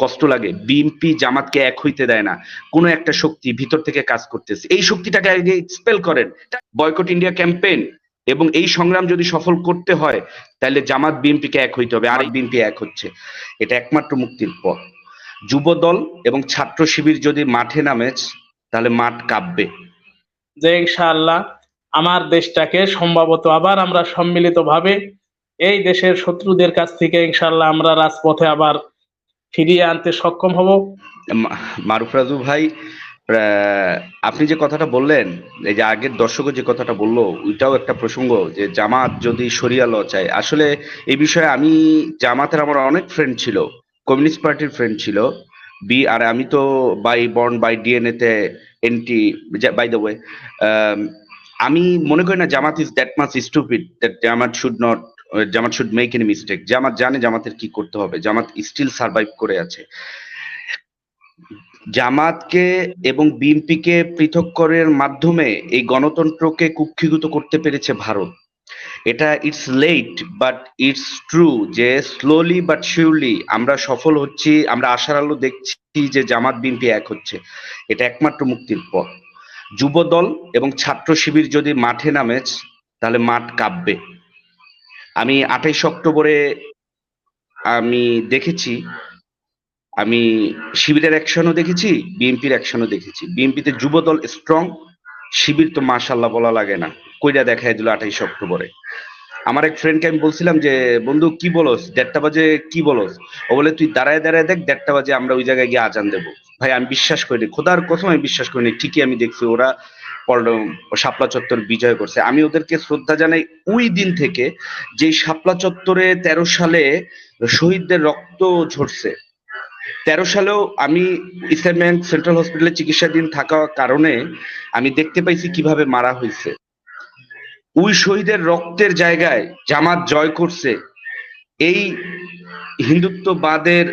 কষ্ট লাগে। বিএনপি জামাতকে এক হইতে দেয় না, কোনো একটা শক্তি ভিতর থেকে কাজ করতেছে। এই শক্তিটাকে আগে এক্সপেল করেন। বয়কট ইন্ডিয়া ক্যাম্পেইন এবং এই সংগ্রাম যদি সফল করতে হয়, তাহলে জামাত বিএনপিকে এক হইতে হবে। আর এই বিএনপি এক হচ্ছে, এটা একমাত্র মুক্তির পথ। যুব দল এবং ছাত্র শিবির যদি মাঠে নামে, তাহলে মাঠ কাঁপবে। যে ইনশাআল্লাহ আমার দেশটাকে সম্ভবত আবার আমরা সম্মিলিতভাবে এই দেশের শত্রুদের কাছ থেকে ইনশাআল্লাহ আমরা রাজপথে আবার ফিরিয়ে আনতে সক্ষম হব। মারুফ রাজু ভাই, আপনি যে কথাটা বললেন, এই যে আগের দর্শকও যে কথাটা বললো, ওইটাও একটা প্রসঙ্গ যে জামাত যদি শরিয়া ল চায়। আসলে এই বিষয়ে আমি, জামাতের আমার অনেক ফ্রেন্ড ছিল, কমিউনিস্ট পার্টির ফ্রেন্ড ছিল। আর আমি তো বাই বর্ন বাই ডিএনএ তে এন্টি, বাই দ্য ওয়ে। আমি মনে করি না Jamaat is that much stupid that Jamaat should make any mistake. Jamaat জানে জামাতের কি করতে হবে। জামাত স্টিল সার্ভাইভ করে আছে। জামাতকে এবং বিএনপিকে পৃথক করার মাধ্যমে এই গণতন্ত্রকে কুক্ষিগত করতে পেরেছে ভারত। এটা it's late but it's true যে স্লোলি বাট শিওরলি আমরা সফল হচ্ছি। আমরা আশার আলো দেখছি যে জামাত বিএনপি এক হচ্ছে, এটা একমাত্র মুক্তির পথ। যুব দল এবং ছাত্র শিবির যদি মাঠে নামে, তাহলে মাঠ কাঁপবে। আমি 28 অক্টোবরে আমি দেখেছি, আমি শিবিরের অ্যাকশনও দেখেছি, বিএনপির অ্যাকশনও দেখেছি। বিএনপিতে যুব দল স্ট্রং, শিবির তো মাশাল্লাহ বলা লাগে না, কইরা দেখাই দিল 28 অক্টোবরে। আমার এক ফ্রেন্ডকে আমি বলছিলাম যে বন্ধু কি বলস, 1:30 বাজে কি বলস? ও বলে তুই দাঁড়ায় দাঁড়ায় দেখ, 1:30 বাজে আমরা ওই জায়গায় গিয়ে আজান দেবো। ভাই আমি বিশ্বাস করিনি, খোদার কসম আমি বিশ্বাস করিনি। ঠিকই আমি দেখছি ওরা শাপলা চত্বর বিজয় করছে। আমি ওদেরকে শ্রদ্ধা জানাই ওই দিন থেকে, যে শাপলা চত্বরে 13 সালে শহীদদের রক্ত ঝরছে। 13 সালেও আমি ইসলাম ব্যাংক সেন্ট্রাল হসপিটালে চিকিৎসাধীন থাকার কারণে আমি দেখতে পাইছি কিভাবে মারা হয়েছে। ওই শহীদের রক্তের জায়গায় জামাত জয় করছে। এই হিন্দুত্ববাদের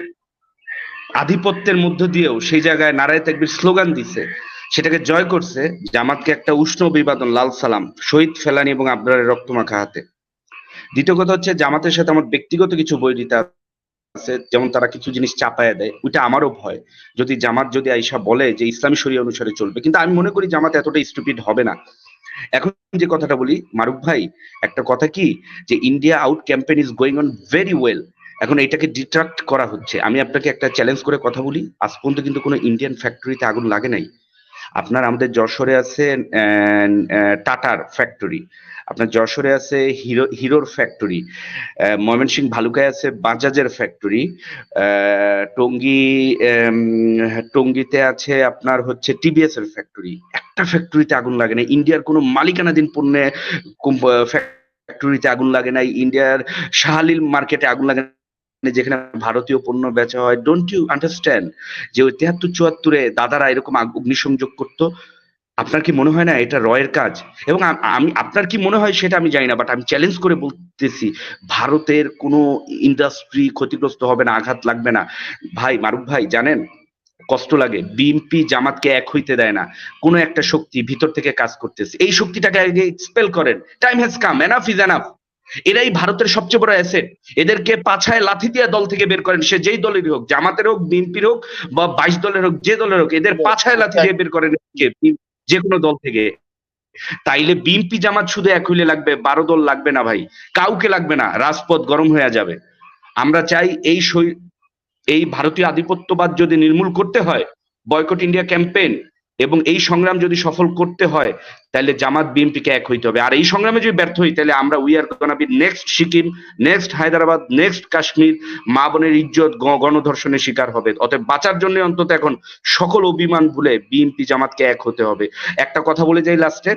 আধিপত্যের মধ্য দিয়েও সেই জায়গায় নারায়ে তাকবীর স্লোগান দিছে, সেটাকে জয় করছে। জামাতকে একটা উষ্ণ অভিবাদন, লাল সালাম শহীদ ফেলানি এবং আবরারের রক্তমাখা হাতে। দ্বিতীয় কথা হচ্ছে, জামাতের সাথে আমার ব্যক্তিগত কিছু বৈরিতা আছে, যেমন তারা কিছু জিনিস চাপায়া দেয়, ওইটা আমারও ভয়। যদি জামাত যদি আইসা বলে যে ইসলামী শরিয়া অনুসারে চলবে, কিন্তু আমি মনে করি জামাত এতটা স্টুপিড হবে না। এখন যে কথাটা বলি মারুফ ভাই, একটা কথা কি, যে India out campaign is going on very well. এখন এটাকে ডিট্রাক্ট করা হচ্ছে। আমি আপনাকে একটা চ্যালেঞ্জ করে কথা বলি, আজ পর্যন্ত কিন্তু কোনো ইন্ডিয়ান ফ্যাক্টরিতে আগুন লাগে নাই। আপনার আমাদের যশোরে আছে টাটার ফ্যাক্টরি, আপনার যশোরে আছে হিরোর ফ্যাক্টরি, ময়মনসিংহ ভালুকায় আছে বাজাজের ফ্যাক্টরি, টঙ্গী টঙ্গীতে আছে আপনার হচ্ছে টিভিএস এর ফ্যাক্টরি। একটা ফ্যাক্টরিতে আগুন লাগে না। ইন্ডিয়ার কোনো মালিকানাধীন পণ্যে ফ্যাক্টরিতে আগুন লাগে নাই। ইন্ডিয়ার শাহালিল মার্কেটে আগুন লাগে না, যেখানে ভারতীয় পণ্য বেচা হয়। ডোন্ট ইউ আন্ডারস্ট্যান্ড যে ওই 73-74-এ দাদারা এরকম অগ্নিসংযোগ করতো? আপনার কি মনে হয় না এটা রয়ের কাজ? এবং আমি, আপনার কি মনে হয় সেটা আমি জানি না, বাট আমি চ্যালেঞ্জ করে বলতেছি ভারতের কোনো ইন্ডাস্ট্রি ক্ষতিগ্রস্ত হবে না, আঘাত লাগবে না। ভাই মারুফ ভাই জানেন, কষ্ট লাগে। বিএনপি জামাতকে এক হইতে দেয় না, কোনো একটা শক্তি ভিতর থেকে কাজ করতেছে। এই শক্তিটাকে আগে এক্সপেল করেন। Time has come, enough is enough. এরাই ভারতের সবচেয়ে বড় অ্যাসেট। এদেরকে পাছায় লাথি দিয়ে দল থেকে বের করেন, সে যেই দলেরই হোক, জামাতের হোক, বিএনপির হোক, বা 22 দলের হোক, যে দলের হোক, এদের পাছায় লাথি দিয়ে বের করেন যে কোনো দল থেকে। তাইলে বিএনপি জামাত শুধু এক হইলে লাগবে, 12 দল লাগবে না ভাই, কাউকে লাগবে না, রাজপথ গরম হয়ে যাবে। আমরা চাই এই ভারতীয় আধিপত্যবাদ যদি নির্মূল করতে হয়, বয়কট ইন্ডিয়া ক্যাম্পেইন এবং এই সংগ্রাম যদি সফল করতে হয়, তাহলে জামাত বিএনপিকে এক হইতে হবে। আর এই সংগ্রামে যদি ব্যর্থ হই, তাহলে আমরা we are gonna be next Sikkim, next Hyderabad, next Kashmir. মা বোনের ইজ্জত গণধর্ষণের শিকার হবে। অতএব বাঁচার জন্য অন্তত এখন সকল অভিমান ভুলে বিএনপি জামাতকে এক হতে হবে। একটা কথা বলে যাই লাস্টে,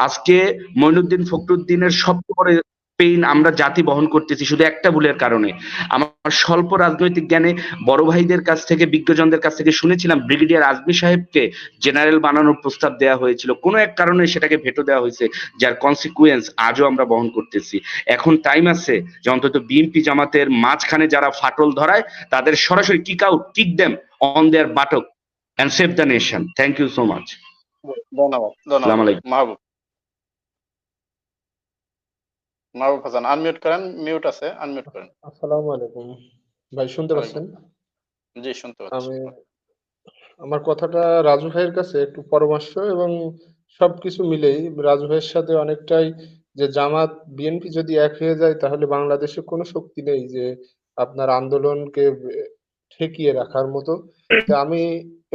আজকে মঈনুদ্দিন ফখরুদ্দিনের সবচেয়ে বড় পেইন আমরা জাতি বহন করতেছি শুধু একটা ভুলের কারণে। আমার স্বল্প রাজনৈতিক জ্ঞানে বড় ভাইদের কাছ থেকে, বিজ্ঞজনদের কাছ থেকে শুনেছিলাম ব্রিগেডিয়ার আজমি সাহেবকে জেনারেল বানানোর প্রস্তাব দেওয়া হয়েছিল, কোনো এক কারণে সেটাকে ভেটো দেওয়া হয়েছে, যার কনসিকুয়েন্স আজও আমরা বহন করতেছি। এখন টাইম আছে যে অন্তত বিএনপি জামাতের মাঝখানে যারা ফাটল ধরায়, তাদের সরাসরি kick out, kick them on their butt and save the nation. Thank you so much. ধন্যবাদ, আসসালামু ধন্যবাদ। আলাইকুম। মাহবুব, মাহবুব হাসান আনমিউট করেন, মিউট আছে, আনমিউট করেন। আসসালামু আলাইকুম ভাই, শুনতে পাচ্ছেন? জি, শুনতে পাচ্ছি। আমি আমার কথাটা রাজু ভাইয়ের কাছে একটু পরামর্শ এবং সবকিছু মিলেই রাজু ভাইয়ের সাথে অনেকটাই যে জামাত বিএনপি যদি এক হয়ে যায় তাহলে বাংলাদেশে কোনো শক্তি নেই যে আপনার আন্দোলনকে ঠেকিয়ে রাখার মতো। তো আমি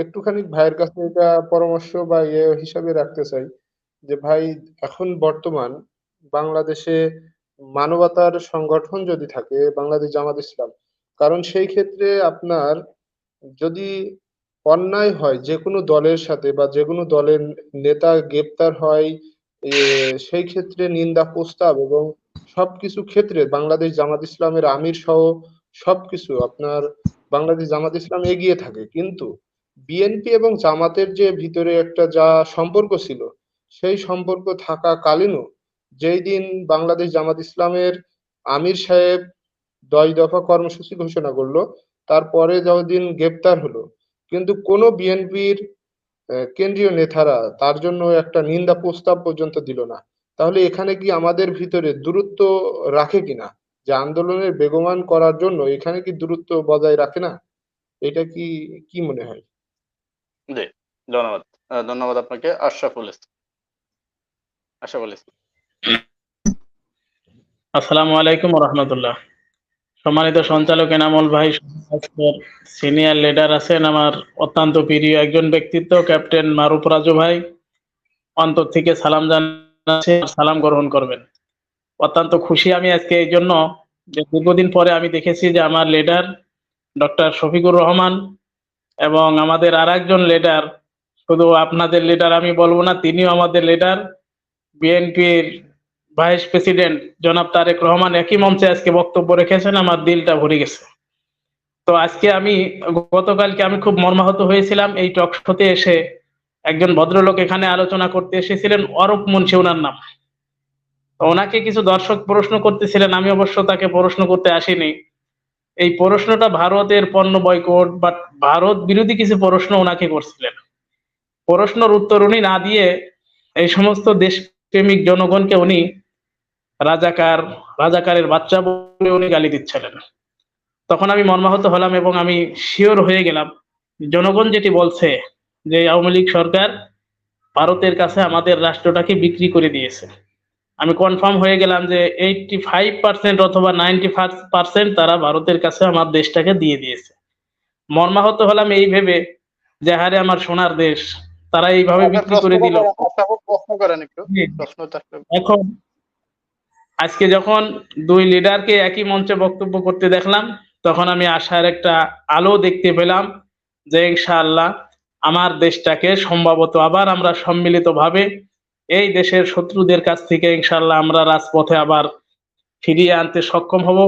একটুখানি ভাইয়ের কাছে এটা পরামর্শ বা ইয়ে হিসাবে রাখতে চাই যে ভাই এখন বর্তমান বাংলাদেশে মানবতার সংগঠন যদি থাকে বাংলাদেশ জামাত ইসলাম, কারণ সেই ক্ষেত্রে আপনার যদি অন্যায় হয় যেকোনো দলের সাথে বা যেকোনো দলের নেতা গ্রেপ্তার হয়, সেই ক্ষেত্রে নিন্দা প্রস্তাব এবং সবকিছু ক্ষেত্রে বাংলাদেশ জামাত ইসলামের আমির সহ সবকিছু আপনার বাংলাদেশ জামাত ইসলাম এগিয়ে থাকে। কিন্তু বিএনপি এবং জামাতের যে ভিতরে একটা যা সম্পর্ক ছিল সেই সম্পর্ক থাকাকালীনও যেই দিন বাংলাদেশ জামাত ইসলামের আমির সাহেব 10 দফা কর্মসূচি ঘোষণা করলো, তারপরে যতদিন গ্রেপ্তার হলো, কিন্তু কোনো বিএনপির কেন্দ্রীয় নেতারা তার জন্য একটা নিন্দা প্রস্তাব পর্যন্ত দিল না। তাহলে এখানে কি আমাদের ভিতরে দূরত্ব রাখে কিনা, যে আন্দোলনের বেগবান করার জন্য এখানে কি দূরত্ব বজায় রাখে না? এটা কি কি মনে হয়? জি, ধন্যবাদ। ধন্যবাদ আপনাকে। আশরাফুল ইসলাম। আসসালামু আলাইকুম রহমতুল্লাহ। সম্মানিত সঞ্চালক এনামুল ভাই, সিনিয়র লিডার আছেন আমার অত্যন্ত প্রিয় একজন ব্যক্তিত্ব ক্যাপ্টেন মারুফ রাজু ভাই, অন্তর থেকে সালাম জানাচ্ছি, সালাম গ্রহণ করবেন। অত্যন্ত খুশি আমি আজকে এই জন্য যে দীর্ঘদিন পরে আমি দেখেছি যে আমার লিডার ডক্টর শফিকুর রহমান এবং আমাদের আর একজন লিডার, শুধু আপনাদের লিডার আমি বলবো না, তিনিও আমাদের লিডার, বিএনপির ভাইস প্রেসিডেন্ট জনাব তারেক রহমান একই মঞ্চে আজকে বক্তব্য রেখেছেন। আমার দিলটা ভরে গেছে। তো আজকে গতকালকে আমি খুব মর্মাহত হয়েছিলাম এই টক শোতে এসে। একজন ভদ্রলোক এখানে আলোচনা করতে এসেছিলেন, অরূপ মুন্সি ওনার নাম। তো ওনাকে কিছু দর্শক প্রশ্ন করতেছিলেন, আমি অবশ্য তাকে প্রশ্ন করতে আসিনি। এই প্রশ্নটা ভারতের পণ্য বয়কট বা ভারত বিরোধী কিছু প্রশ্ন ওনাকে করছিলেন। প্রশ্নের উত্তর উনি না দিয়ে এই সমস্ত দেশপ্রেমিক জনগণকে উনি রাজাকারের বাচ্চা বলে উনি গালি দিচ্ছিলেন। তখন আমি মর্মাহত হলাম এবং আমি শিওর হয়ে গেলাম জনগণ যেটি বলছে যে আওয়ামী লীগ সরকার ভারতের কাছে আমাদের রাষ্ট্রটাকে বিক্রি করে দিয়েছে। আমি কনফার্ম হয়ে গেলাম যে 85% অথবা 90% তারা ভারতের কাছে আমার দেশটাকে দিয়ে দিয়েছে। মর্মাহত হলাম এই ভেবে যে হারে আমার সোনার দেশ, তারা এইভাবে বিক্রি করে দিল। প্রশ্ন করেন একটু। প্রশ্নটা এখন আজকে যখন দুই লিডারকে একই মঞ্চে বক্তব্য করতে দেখলাম, তখন আমি আশার একটা আলো দেখতে পেলাম যে ইনশাআল্লাহ আমার দেশটাকে সম্ভবত আবার আমরা সম্মিলিতভাবে এই দেশের শত্রুদের কাছ থেকে ইনশাআল্লাহ আমরা রাজপথে আবার ফিরিয়ে আনতে সক্ষম হব।